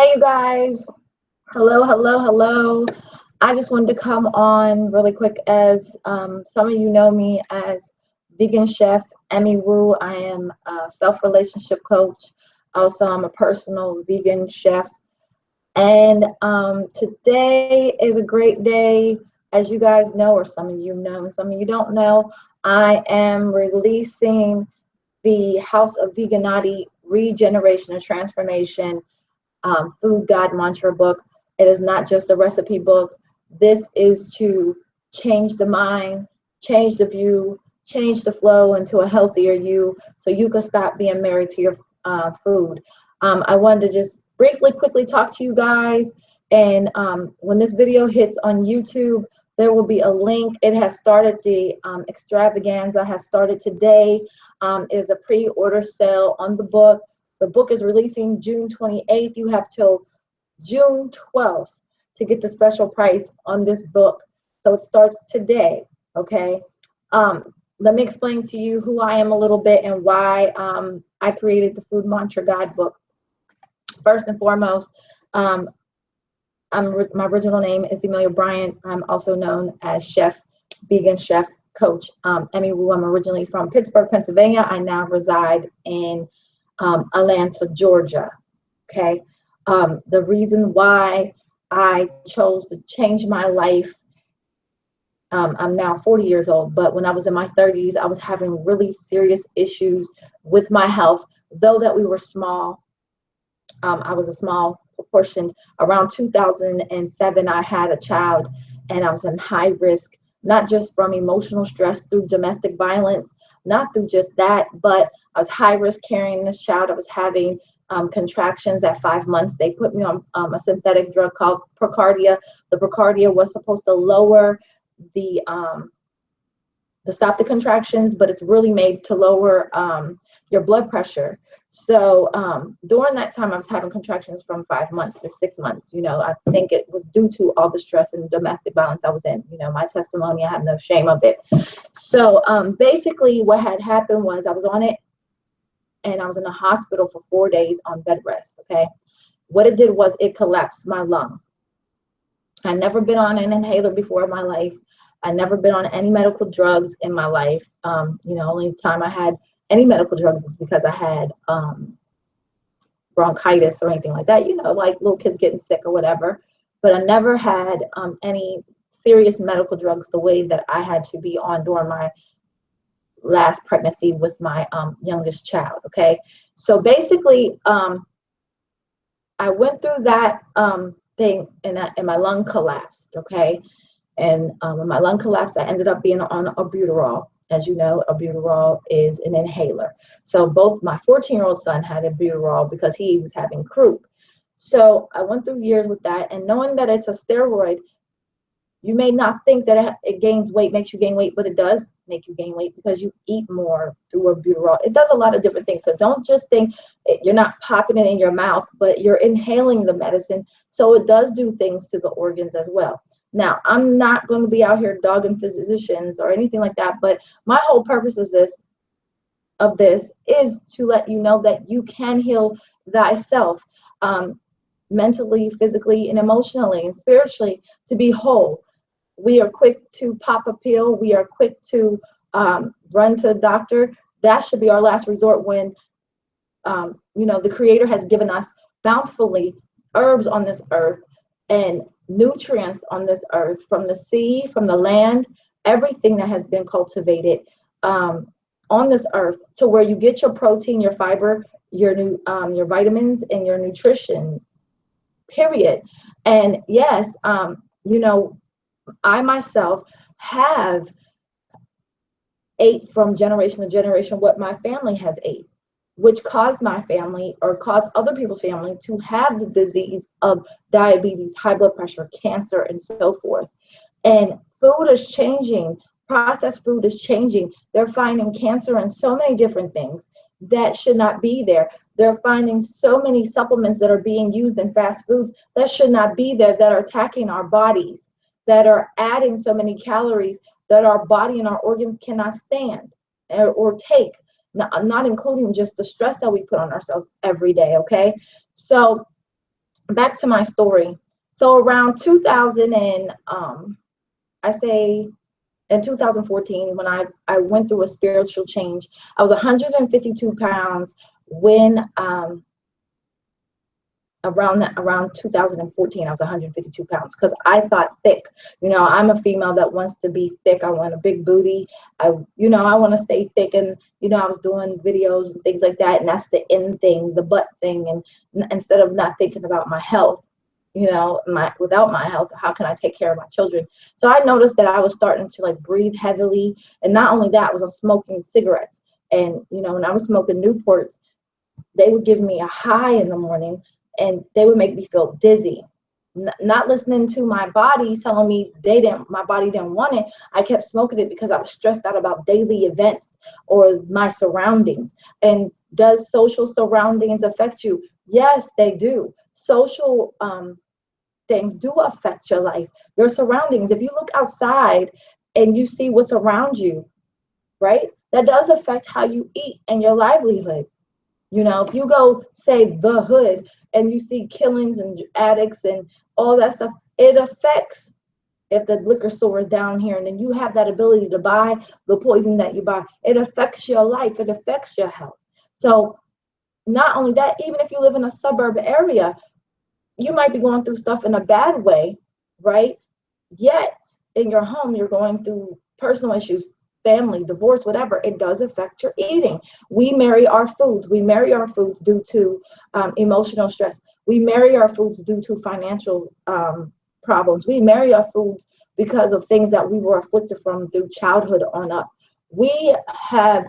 Hey, you guys. Hello, hello, hello. I just wanted to come on really quick as some of you know me as vegan chef Emmy Wu. I am a self-relationship coach. Also, I'm a personal vegan chef. And today is a great day. As you guys know, or some of you know, and some of you don't know, I am releasing the House of Veganati Regeneration and Transformation Food God Mantra book. It is not just a recipe book. This is to change the mind, change the view, change the flow into a healthier you so you can stop being married to your food. I wanted to just briefly, quickly talk to you guys. And when this video hits on YouTube, there will be a link. It has started, the extravaganza has started today. Is a pre-order sale on the book. The book is releasing June 28th. You have till June 12th to get the special price on this book. So it starts today, okay? Let me explain to you who I am a little bit and why I created the Food Mantra Guidebook. First and foremost, my original name is Amelia Bryant. I'm also known as Chef, Vegan Chef Coach Emmy Wu. I'm originally from Pittsburgh, Pennsylvania. I now reside in Atlanta, Georgia. Okay. The reason why I chose to change my life, I'm now 40 years old, but when I was in my 30s, I was having really serious issues with my health, though that we were small. I was a small proportion. Around 2007, I had a child, and I was in high risk, not just from emotional stress through domestic violence, not through just that, but I was high risk carrying this child. I was having contractions at 5 months. They put me on a synthetic drug called Procardia. The Procardia was supposed to lower the to stop the contractions, but it's really made to lower your blood pressure. So during that time, I was having contractions from 5 months to 6 months. You know, I think it was due to all the stress and domestic violence I was in. You know, my testimony, I have no shame of it. So basically what had happened was I was on it, and I was in the hospital for 4 days on bed rest, okay? What it did was it collapsed my lung. I'd never been on an inhaler before in my life. I'd never been on any medical drugs in my life. You know, only time I had any medical drugs is because I had bronchitis or anything like that, you know, like little kids getting sick or whatever. But I never had any serious medical drugs the way that I had to be on during my last pregnancy with my youngest child, okay? So basically, I went through that thing, and my lung collapsed, okay? And when my lung collapsed, I ended up being on albuterol. As you know, albuterol is an inhaler. So both my 14-year-old son had albuterol because he was having croup. So I went through years with that, and knowing that it's a steroid, you may not think that it gains weight, makes you gain weight, but it does make you gain weight because you eat more through albuterol. It does a lot of different things. So don't just think you're not popping it in your mouth, but you're inhaling the medicine. So it does do things to the organs as well. Now, I'm not going to be out here dogging physicians or anything like that, but my whole purpose is this is to let you know that you can heal thyself mentally, physically, and emotionally and spiritually to be whole. We are quick to pop a pill. We are quick to run to the doctor. That should be our last resort when, you know, the Creator has given us bountifully herbs on this earth and nutrients on this earth, from the sea, from the land, everything that has been cultivated on this earth, to where you get your protein, your fiber, your vitamins, and your nutrition, period. And yes, you know, I myself have ate from generation to generation what my family has ate, which caused my family or caused other people's family to have the disease of diabetes, high blood pressure, cancer, and so forth. And food is changing. Processed food is changing. They're finding cancer in so many different things that should not be there. They're finding so many supplements that are being used in fast foods that should not be there, that are attacking our bodies, that are adding so many calories that our body and our organs cannot stand or take, not including just the stress that we put on ourselves every day, okay? So back to my story. So around 2000 and I say in 2014, when I went through a spiritual change, I was 152 pounds when around 2014, I was 152 pounds because I thought thick. I'm a female that wants to be thick. I want a big booty. I want to stay thick, and I was doing videos and things like that, and that's the in thing, the butt thing, and instead of not thinking about my health, without my health, how can I take care of my children? So I noticed that I was starting to like breathe heavily, and not only that, I was smoking cigarettes, and when I was smoking Newports, they would give me a high in the morning and they would make me feel dizzy. Not listening to my body telling me my body didn't want it. I kept smoking it because I was stressed out about daily events or my surroundings. And does social surroundings affect you? Yes, they do. Social things do affect your life, your surroundings. If you look outside and you see what's around you, right, that does affect how you eat and your livelihood. If you go, say, the hood, and you see killings and addicts and all that stuff, it affects if the liquor store is down here and then you have that ability to buy the poison that you buy. It affects your life. It affects your health. So not only that, even if you live in a suburb area, you might be going through stuff in a bad way, right? Yet in your home, you're going through personal issues, family, divorce, whatever. It does affect your eating. We marry our foods. We marry our foods due to emotional stress. We marry our foods due to financial problems. We marry our foods because of things that we were afflicted from through childhood on up. We have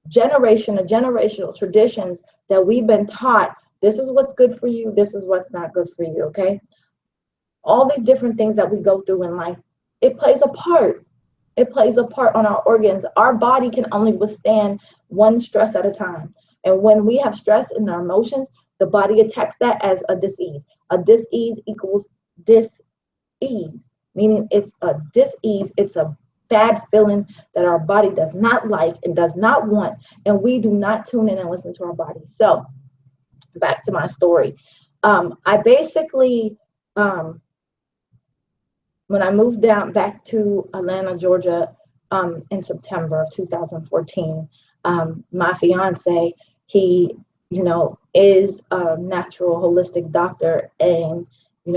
generational traditions that we've been taught. This is what's good for you. This is what's not good for you. Okay. All these different things that we go through in life, it plays a part. It plays a part on our organs. Our body can only withstand one stress at a time. And when we have stress in our emotions, the body attacks that as a disease. A disease equals dis-ease, meaning it's a dis-ease. It's a bad feeling that our body does not like and does not want. And we do not tune in and listen to our body. So back to my story. I basically, when I moved down back to Atlanta, Georgia, in September of 2014, my fiance, he, is a natural holistic doctor, and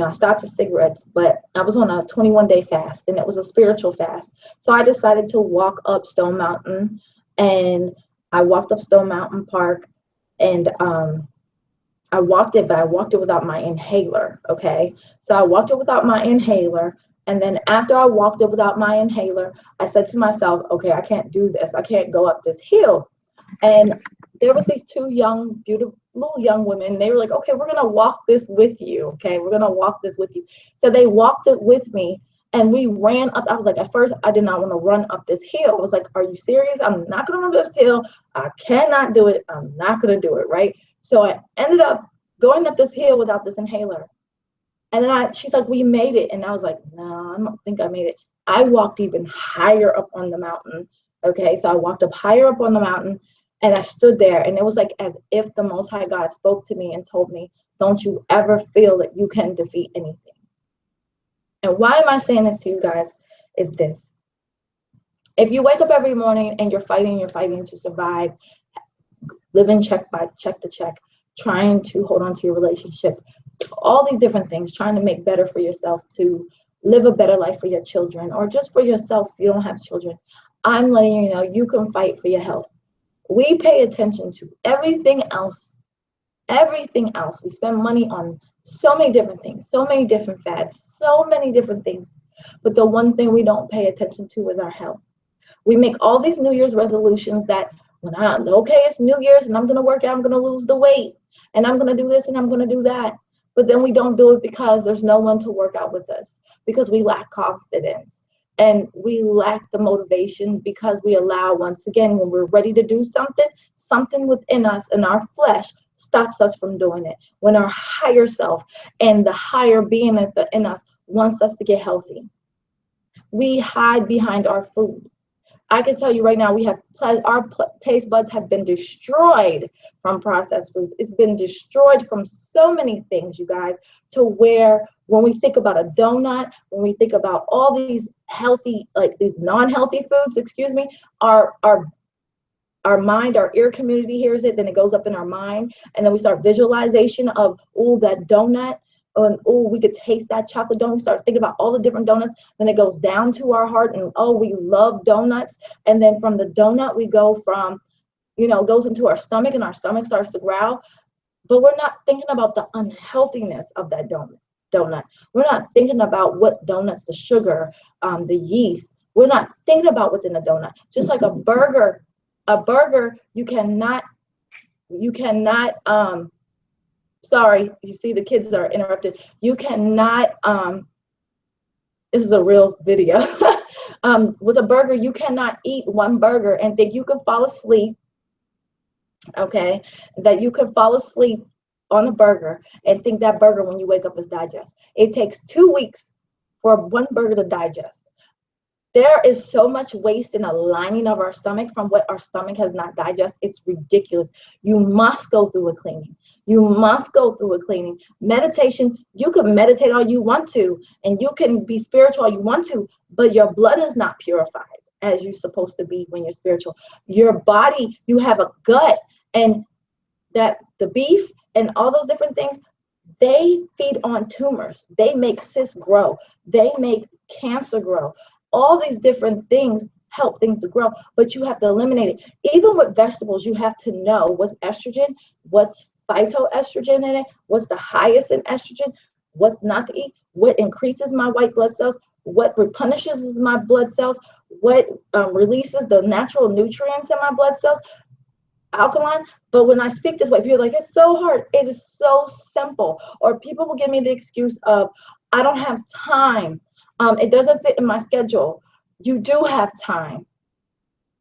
I stopped the cigarettes, but I was on a 21-day fast, and it was a spiritual fast. So I decided to walk up Stone Mountain, and I walked up Stone Mountain Park, and I walked it, but I walked it without my inhaler. Okay, so I walked it without my inhaler. And then after I walked it without my inhaler, I said to myself, okay, I can't do this. I can't go up this hill. And there was these two young, beautiful young women. They were like, okay, we're going to walk this with you. Okay, we're going to walk this with you. So they walked it with me, and we ran up. I was like, at first, I did not want to run up this hill. I was like, are you serious? I'm not going to run up this hill. I cannot do it. I'm not going to do it, right? So I ended up going up this hill without this inhaler. And then she's like, we made it. And I was like, no, I don't think I made it. I walked even higher up on the mountain. Okay, so I walked up higher up on the mountain, and I stood there, and it was like as if the Most High God spoke to me and told me, don't you ever feel that you can defeat anything. And why am I saying this to you guys is this. If you wake up every morning and you're fighting to survive, living check to check, trying to hold on to your relationship, all these different things, trying to make better for yourself, to live a better life for your children, or just for yourself if you don't have children, I'm letting you know you can fight for your health. We pay attention to everything else. We spend money on so many different things, so many different fads, so many different things. But the one thing we don't pay attention to is our health. We make all these New Year's resolutions that it's New Year's and I'm going to work out, I'm going to lose the weight, and I'm going to do this and I'm going to do that. But then we don't do it because there's no one to work out with us, because we lack confidence and we lack the motivation, because we allow, once again, when we're ready to do something within us and our flesh stops us from doing it. When our higher self and the higher being in us wants us to get healthy, we hide behind our food. I can tell you right now, our taste buds have been destroyed from processed foods. It's been destroyed from so many things, you guys, to where when we think about a donut, when we think about all these healthy, like these non-healthy foods, excuse me, our mind, our ear community hears it, then it goes up in our mind, and then we start visualization of, oh, that donut, and oh, we could taste that chocolate donut. We start thinking about all the different donuts, then it goes down to our heart, and oh, we love donuts. And then from the donut, we go from, goes into our stomach, and our stomach starts to growl. But we're not thinking about the unhealthiness of that donut. We're not thinking about what donuts, the sugar, the yeast. We're not thinking about what's in the donut. Just like a burger, sorry, you see the kids are interrupted. You cannot, this is a real video. With a burger, you cannot eat one burger and think you can fall asleep, okay? That you can fall asleep on a burger and think that burger when you wake up is digest. It takes 2 weeks for one burger to digest. There is so much waste in the lining of our stomach from what our stomach has not digested. It's ridiculous. You must go through a cleaning. You must go through a cleaning. Meditation, you can meditate all you want to, and you can be spiritual all you want to, but your blood is not purified as you're supposed to be when you're spiritual. Your body, you have a gut, and that the beef and all those different things, they feed on tumors. They make cysts grow. They make cancer grow. All these different things help things to grow, but you have to eliminate it. Even with vegetables, you have to know what's estrogen, what's phytoestrogen in it, what's the highest in estrogen, what's not to eat, what increases my white blood cells, what replenishes my blood cells, what releases the natural nutrients in my blood cells, alkaline. But when I speak this way, people are like, it's so hard. It is so simple. Or people will give me the excuse of, I don't have time. It doesn't fit in my schedule. You do have time.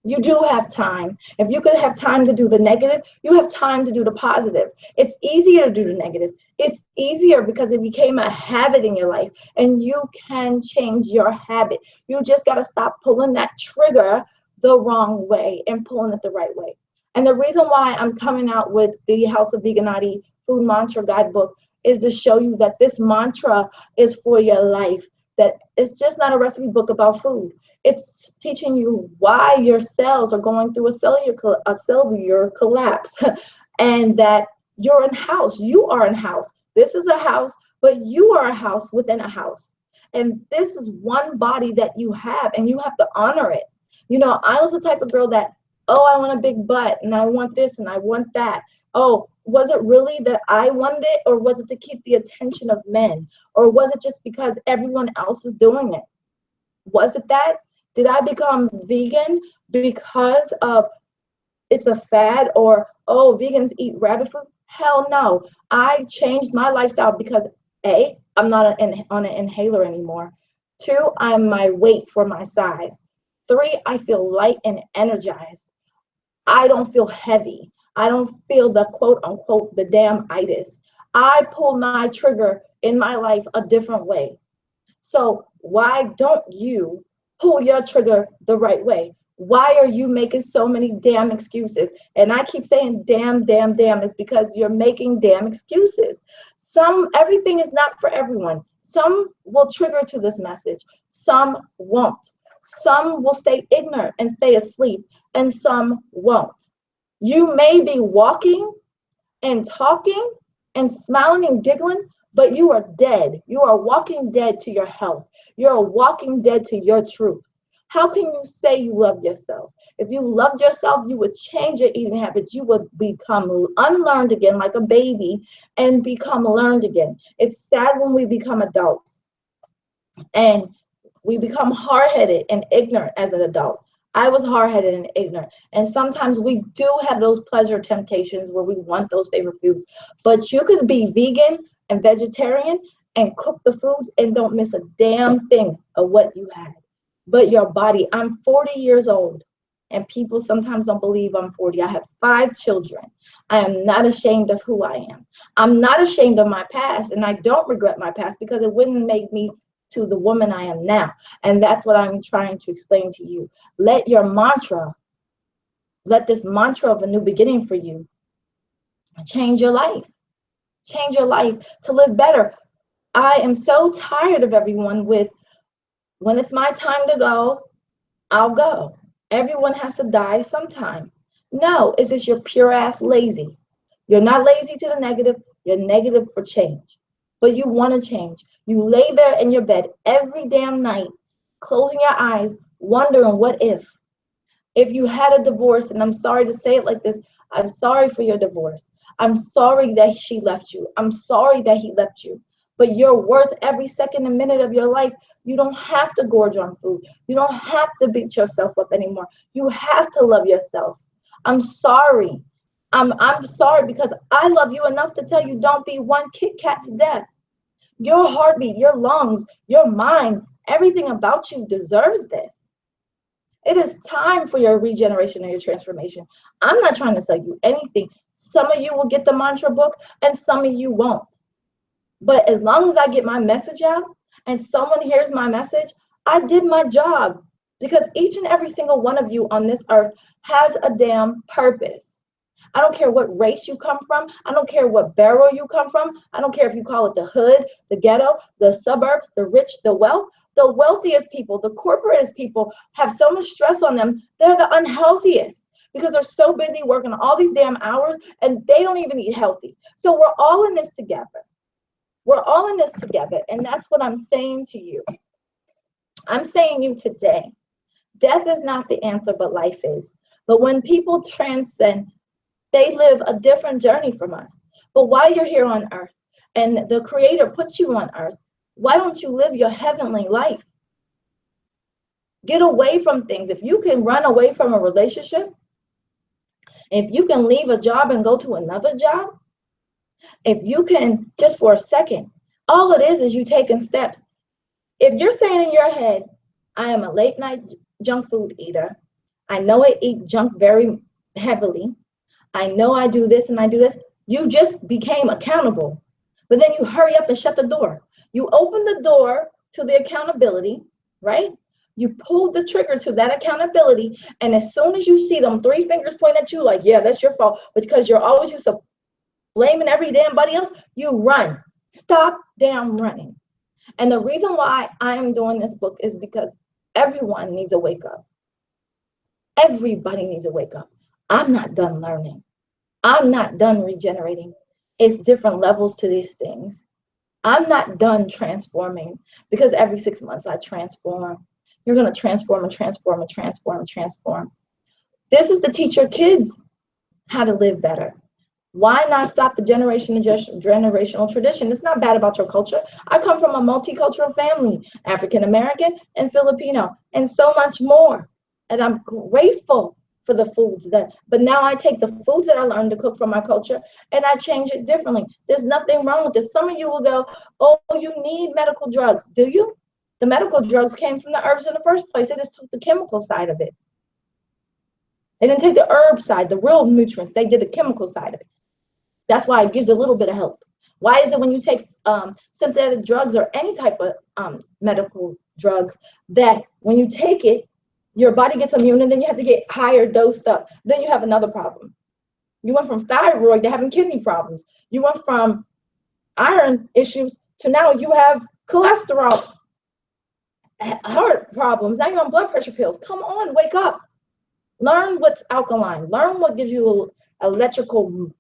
You do have time. If you could have time to do the negative, you have time to do the positive. It's easier to do the negative. It's easier because it became a habit in your life, and you can change your habit. You just got to stop pulling that trigger the wrong way and pulling it the right way. And the reason why I'm coming out with the House of Veganati Food Mantra Guidebook is to show you that this mantra is for your life. That it's just not a recipe book about food. It's teaching you why your cells are going through a cellular collapse, and that you're in house. You are in house. This is a house, but you are a house within a house. And this is one body that you have, and you have to honor it. I was the type of girl that, oh, I want a big butt, and I want this, and I want that. Oh, was it really that I wanted it, or was it to keep the attention of men? Or was it just because everyone else is doing it? Was it that? Did I become vegan because of it's a fad, or, oh, vegans eat rabbit food? Hell no. I changed my lifestyle because A, I'm not on an inhaler anymore. 2, I'm my weight for my size. 3, I feel light and energized. I don't feel heavy. I don't feel the quote unquote the damn itis. I pull my trigger in my life a different way. So why don't you pull your trigger the right way? Why are you making so many damn excuses? And I keep saying damn, damn, damn. It's because you're making damn excuses. Everything is not for everyone. Some will trigger to this message. Some won't. Some will stay ignorant and stay asleep, and some won't. You may be walking and talking and smiling and giggling, but you are dead. You are walking dead to your health. You're walking dead to your truth. How can you say you love yourself? If you loved yourself, you would change your eating habits. You would become unlearned again like a baby and become learned again. It's sad when we become adults and we become hard-headed and ignorant as an adult. I was hard-headed and ignorant. And sometimes we do have those pleasure temptations where we want those favorite foods. But you could be vegan and vegetarian and cook the foods and don't miss a damn thing of what you had. But your body, I'm 40 years old. And people sometimes don't believe I'm 40. I have 5 children. I am not ashamed of who I am. I'm not ashamed of my past, and I don't regret my past because it wouldn't make me to the woman I am now. And that's what I'm trying to explain to you. Let this mantra of a new beginning for you change your life. Change your life to live better. I am so tired of everyone with, when it's my time to go, I'll go. Everyone has to die sometime. No, it's just you're pure ass lazy. You're not lazy to the negative, you're negative for change. But you want to change. You lay there in your bed every damn night, closing your eyes, wondering what if. If you had a divorce, and I'm sorry to say it like this, I'm sorry for your divorce. I'm sorry that she left you. I'm sorry that he left you. But you're worth every second and minute of your life. You don't have to gorge on food. You don't have to beat yourself up anymore. You have to love yourself. I'm sorry. I'm sorry because I love you enough to tell you don't be one Kit Kat to death. Your heartbeat, your lungs, your mind, everything about you deserves this. It is time for your regeneration and your transformation. I'm not trying to sell you anything. Some of you will get the mantra book and some of you won't. But as long as I get my message out and someone hears my message, I did my job, because each and every single one of you on this earth has a damn purpose. I don't care what race you come from. I don't care what barrel you come from. I don't care if you call it the hood, the ghetto, the suburbs, the rich, the wealth. The wealthiest people, the corporatist people have so much stress on them. They're the unhealthiest because they're so busy working all these damn hours and they don't even eat healthy. So we're all in this together. We're all in this together. And that's what I'm saying to you. I'm saying you today, death is not the answer, but life is. But when people transcend, they live a different journey from us. But while you're here on earth and the Creator puts you on earth, why don't you live your heavenly life? Get away from things. If you can run away from a relationship, if you can leave a job and go to another job, if you can just for a second, all it is you taking steps. If you're saying in your head, I am a late night junk food eater. I know I eat junk very heavily. I know I do this and I do this. You just became accountable. But then you hurry up and shut the door. You open the door to the accountability, right? You pull the trigger to that accountability. And as soon as you see them 3 fingers pointing at you, like, yeah, that's your fault, because you're always used to blaming every damn body else, you run. Stop damn running. And the reason why I am doing this book is because everyone needs a wake up. Everybody needs a wake up. I'm not done learning. I'm not done regenerating. It's different levels to these things. I'm not done transforming, because every 6 months I transform. You're going to transform and transform and transform and transform. This is to teach your kids how to live better. Why not stop the generational tradition? It's not bad about your culture. I come from a multicultural family, African American and Filipino, and so much more. And I'm grateful for the foods but now I take the foods that I learned to cook from my culture and I change it differently. There's nothing wrong with this. Some of you will go, oh, you need medical drugs. Do you? The medical drugs came from the herbs in the first place. They just took the chemical side of it. They didn't take the herb side, the real nutrients. They did the chemical side of it. That's why it gives a little bit of help. Why is it when you take synthetic drugs or any type of medical drugs that when you take it, your body gets immune and then you have to get higher dosed up? Then you have another problem. You went from thyroid to having kidney problems. You went from iron issues to now you have cholesterol, heart problems. Now you're on blood pressure pills. Come on, wake up. Learn what's alkaline. Learn what gives you electrical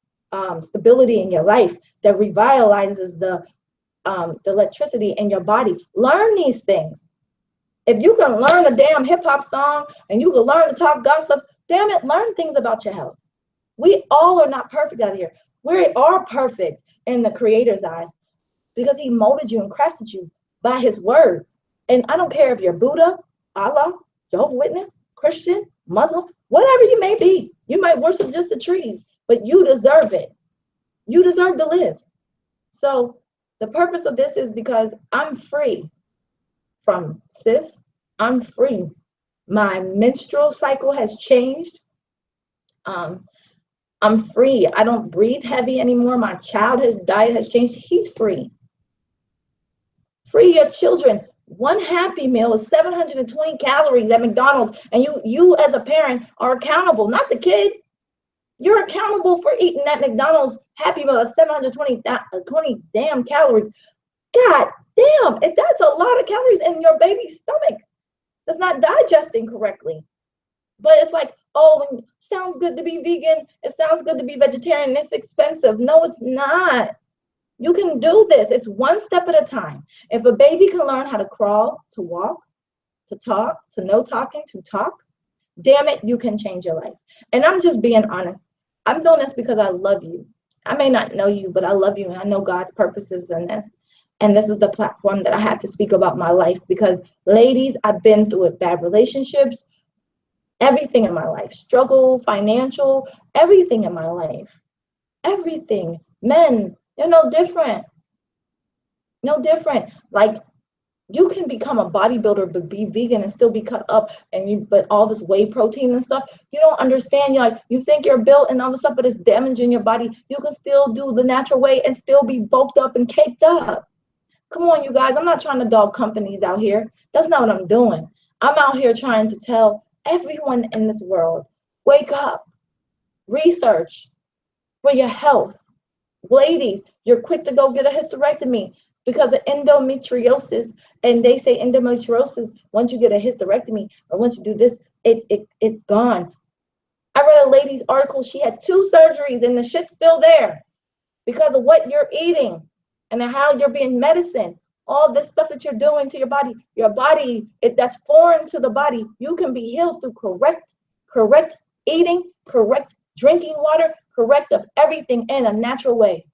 stability in your life, that revitalizes the electricity in your body. Learn these things. If you can learn a damn hip hop song and you can learn to talk gossip, damn it, learn things about your health. We all are not perfect out here. We are perfect in the Creator's eyes because He molded you and crafted you by His word. And I don't care if you're Buddha, Allah, Jehovah's Witness, Christian, Muslim, whatever you may be. You might worship just the trees, but you deserve it. You deserve to live. So the purpose of this is because I'm free from cis. I'm free. My menstrual cycle has changed. I'm free. I don't breathe heavy anymore. My child, his diet has changed. He's free. Free your children. One Happy Meal is 720 calories at McDonald's, and you as a parent are accountable, not the kid. You're accountable for eating that McDonald's Happy Meal at 720 damn calories. God damn, if that's a lot of calories in your baby's stomach that's not digesting correctly. But it's like, oh, it sounds good to be vegan. It sounds good to be vegetarian. It's expensive. No, it's not. You can do this. It's one step at a time. If a baby can learn how to crawl, to walk, to talk, to no talking, to talk, damn it, you can change your life. And I'm just being honest. I'm doing this because I love you. I may not know you, but I love you, and I know God's purposes in this. And this is the platform that I have to speak about my life because, ladies, I've been through it. Bad relationships, everything in my life, struggle, financial, everything in my life, everything. Men, you're no different. No different. Like, you can become a bodybuilder but be vegan and still be cut up, and but all this whey protein and stuff, you don't understand. You're like, you think you're built and all this stuff, but it's damaging your body. You can still do the natural way and still be bulked up and caked up. Come on, you guys. I'm not trying to dog companies out here. That's not what I'm doing. I'm out here trying to tell everyone in this world, wake up, research for your health. Ladies, you're quick to go get a hysterectomy because of endometriosis, and they say endometriosis, once you get a hysterectomy or once you do this, it's gone. I read a lady's article. She had 2 surgeries and the shit's still there because of what you're eating and how you're being medicine. All this stuff that you're doing to your body, that's foreign to the body. You can be healed through correct eating, correct drinking water, correct of everything in a natural way.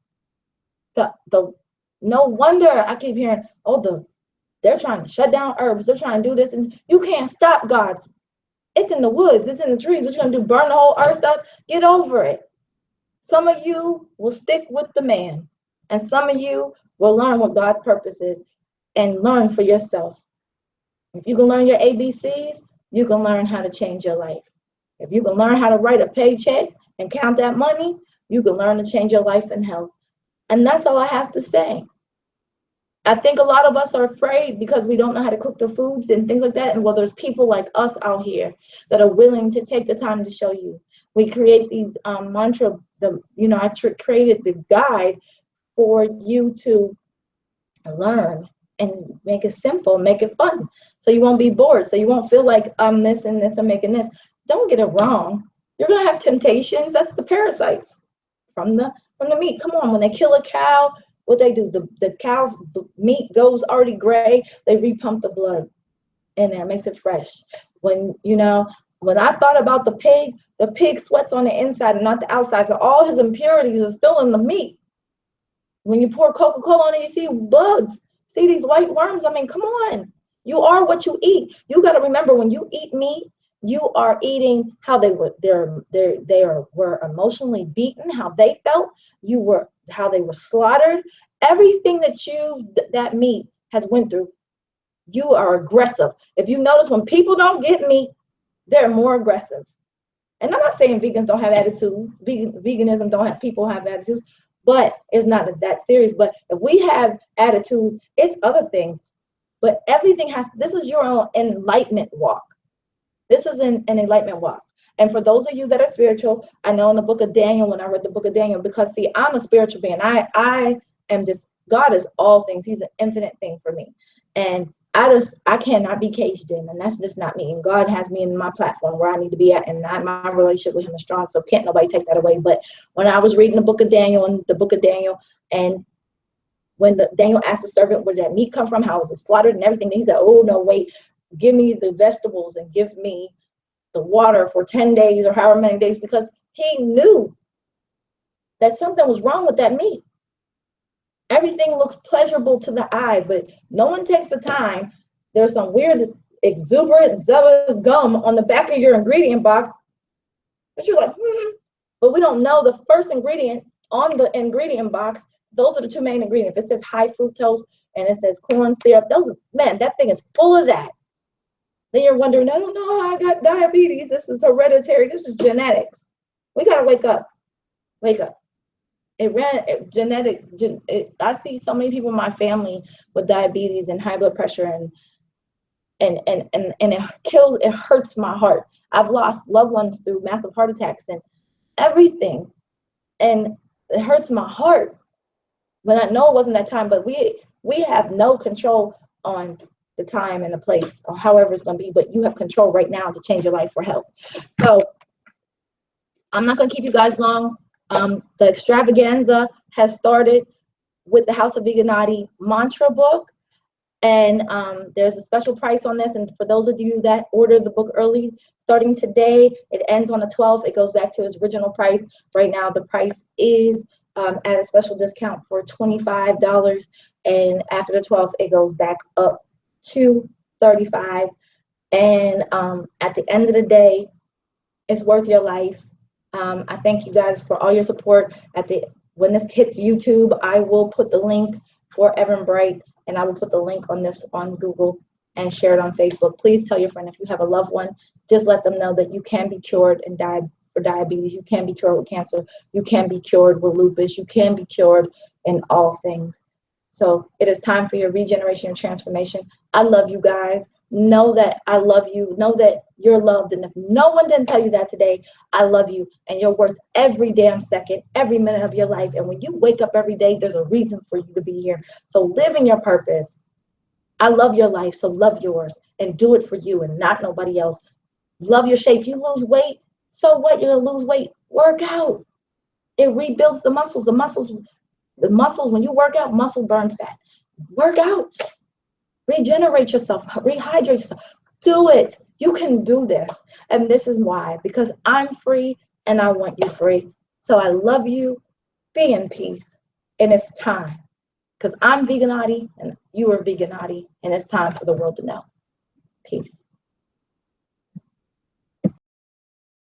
The no wonder I keep hearing, oh, they're trying to shut down herbs, they're trying to do this, and you can't stop God's. It's in the woods, it's in the trees. What you gonna do? Burn the whole earth up? Get over it. Some of you will stick with the man, and some of you will learn what God's purpose is and learn for yourself. If you can learn your ABCs, you can learn how to change your life. If you can learn how to write a paycheck and count that money, you can learn to change your life and health. And that's all I have to say. I think a lot of us are afraid because we don't know how to cook the foods and things like that. And well, there's people like us out here that are willing to take the time to show you. We create these mantra, I created the guide for you to learn and make it simple, make it fun. So you won't be bored. So you won't feel like I'm this and this, I'm making this. Don't get it wrong. You're gonna have temptations. That's the parasites from the meat. Come on, when they kill a cow, what they do, the cow's meat goes already gray, they repump the blood in there, makes it fresh. When I thought about the pig sweats on the inside and not the outside, so all his impurities are still in the meat. When you pour Coca-Cola on it, you see bugs, see these white worms. I mean, come on. You are what you eat. You got to remember, when you eat meat, you are eating how they were emotionally beaten, how they felt, how they were slaughtered. Everything that meat has went through, you are aggressive. If you notice, when people don't get meat, they're more aggressive. And I'm not saying vegans don't have attitude. Veganism don't have people have attitudes, but it's not that serious. But if we have attitudes, it's other things. But everything this is your own enlightenment walk. This is an enlightenment walk. And for those of you that are spiritual, I know in the book of Daniel, when I read the book of Daniel, because see, I'm a spiritual being. I am just, God is all things. He's an infinite thing for me. And I cannot be caged in, and that's just not me. And God has me in my platform where I need to be at, and my relationship with him is strong, so can't nobody take that away. But when I was reading the book of Daniel, and when Daniel asked the servant, where did that meat come from? How was it slaughtered and everything? And he said, oh, no, wait, give me the vegetables and give me the water for 10 days or however many days, because he knew that something was wrong with that meat. Everything looks pleasurable to the eye, but no one takes the time. There's some weird exuberant gum on the back of your ingredient box, but you're like, but we don't know the first ingredient on the ingredient box. Those are the 2 main ingredients. If it says high fructose and it says corn syrup, that thing is full of that. Then you're wondering, I don't know how I got diabetes. This is hereditary. This is genetics. We got to wake up. Wake up. I see so many people in my family with diabetes and high blood pressure, and it hurts my heart. I've lost loved ones through massive heart attacks and everything, and it hurts my heart. But I know it wasn't that time, but we have no control on the time and the place or however it's going to be, but you have control right now to change your life for health. So I'm not going to keep you guys long. The extravaganza has started with the House of Veganati mantra book, and there's a special price on this. And for those of you that order the book early, starting today, it ends on the 12th. It goes back to its original price. Right now, the price is at a special discount for $25, and after the 12th, it goes back up to $35. And at the end of the day, it's worth your life. I thank you guys for all your support. When this hits YouTube, I will put the link for Evan Bright, and I will put the link on this on Google and share it on Facebook. Please tell your friend, if you have a loved one, just let them know that you can be cured and die for diabetes. You can be cured with cancer. You can be cured with lupus. You can be cured in all things. So it is time for your regeneration and transformation. I love you guys. Know that I love you. Know that you're loved. And if no one didn't tell you that today, I love you. And you're worth every damn second, every minute of your life. And when you wake up every day, there's a reason for you to be here. So live in your purpose. I love your life, so love yours. And do it for you and not nobody else. Love your shape. You lose weight, so what? You're going to lose weight. Work out. It rebuilds the muscles. The muscles, when you work out, muscle burns fat. Work out. Regenerate yourself, rehydrate yourself. Do it. You can do this. And this is why, because I'm free and I want you free. So I love you. Be in peace. And it's time. Because I'm Veganati and you are Veganati. And it's time for the world to know. Peace.